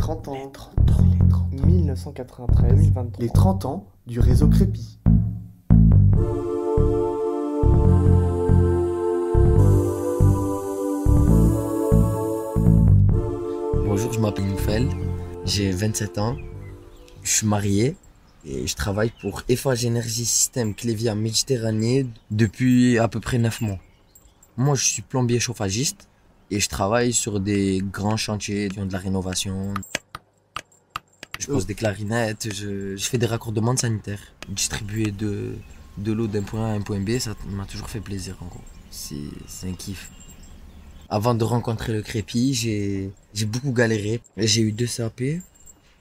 30 ans. Les 30 ans, les 30 ans. 1993-2023. Les 30 ans du réseau Crépi. Bonjour, je m'appelle Noufel, j'ai 27 ans, je suis marié et je travaille pour Eiffage Énergie Système Clévia Méditerranée depuis à peu près 9 mois. Moi, je suis plombier chauffagiste et je travaille sur des grands chantiers de la rénovation. Je pose des clarinettes, je fais des raccordements de sanitaires. Distribuer de l'eau d'un point A à un point B, ça m'a toujours fait plaisir en gros. C'est un kiff. Avant de rencontrer le Crépi, j'ai beaucoup galéré. J'ai eu 2 CAP,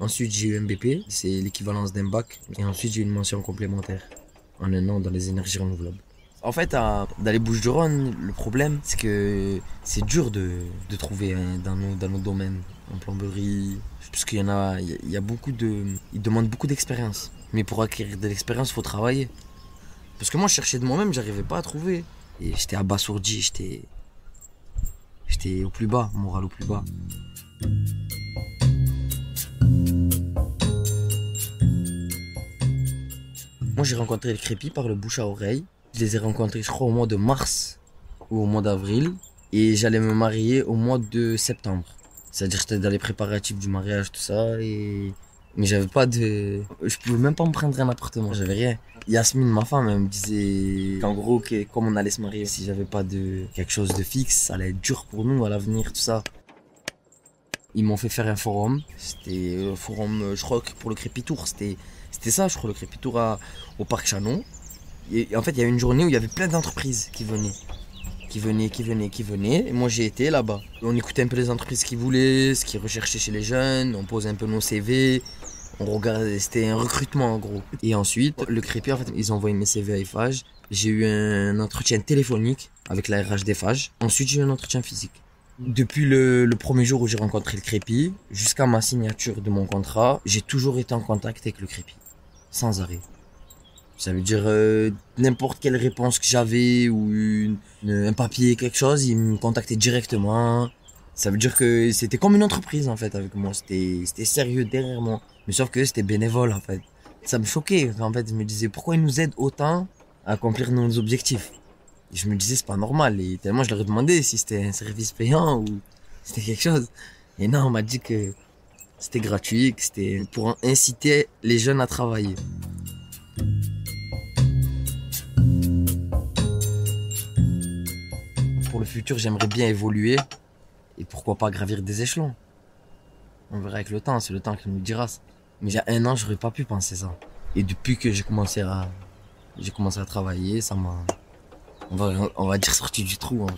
ensuite j'ai eu un BP, c'est l'équivalence d'un bac, et ensuite j'ai eu une mention complémentaire en un an dans les énergies renouvelables. En fait, dans les Bouches-du-Rhône, le problème, c'est que c'est dur de trouver dans nos domaines, en plomberie, parce qu'il y a beaucoup ils demandent beaucoup d'expérience. Mais pour acquérir de l'expérience, il faut travailler. Parce que moi, je cherchais de moi-même, j'arrivais pas à trouver. Et j'étais abasourdi, j'étais au plus bas, moral au plus bas. Moi, j'ai rencontré le Crépi par le bouche à oreille. Je les ai rencontrés, je crois, au mois de mars ou au mois d'avril. Et j'allais me marier au mois de septembre. C'est-à-dire que j'étais dans les préparatifs du mariage, tout ça. Mais j'avais pas de... Je pouvais même pas me prendre un appartement, j'avais rien. Yasmine, ma femme, elle me disait qu'en gros, comme on allait se marier, si j'avais pas quelque chose de fixe, ça allait être dur pour nous à l'avenir, tout ça. Ils m'ont fait faire un forum. C'était un forum, je crois que pour le Crépitour, c'était ça, je crois, le Crépitour au Parc Chanon. Et en fait, il y a une journée où il y avait plein d'entreprises qui venaient. Et moi, j'ai été là-bas. On écoutait un peu les entreprises qui voulaient, ce qu'ils recherchaient chez les jeunes, on posait un peu nos CV. On regardait, c'était un recrutement en gros. Et ensuite, le Crépi, en fait, ils ont envoyé mes CV à Eiffage. J'ai eu un entretien téléphonique avec la RH d'Eiffage. Ensuite, j'ai eu un entretien physique. Depuis le premier jour où j'ai rencontré le Crépi, jusqu'à ma signature de mon contrat, j'ai toujours été en contact avec le Crépi. Sans arrêt. Ça veut dire n'importe quelle réponse que j'avais ou un papier, quelque chose, ils me contactaient directement. Ça veut dire que c'était comme une entreprise en fait avec moi. C'était sérieux derrière moi. Mais sauf que c'était bénévole en fait. Ça me choquait en fait. Je me disais pourquoi ils nous aident autant à accomplir nos objectifs. Et je me disais c'est pas normal. Et tellement je leur ai demandé si c'était un service payant ou c'était quelque chose. Et non, on m'a dit que c'était gratuit, que c'était pour inciter les jeunes à travailler. Pour le futur, j'aimerais bien évoluer et pourquoi pas gravir des échelons. On verra avec le temps, c'est le temps qui nous le dira. Mais il y a un an, j'aurais pas pu penser ça. Et depuis que j'ai commencé à travailler, ça m'a, on va dire sorti du trou. Hein.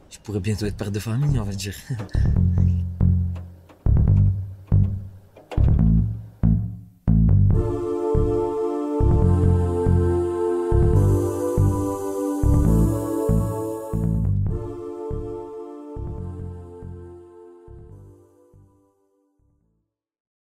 Je pourrais bientôt être père de famille, on va dire.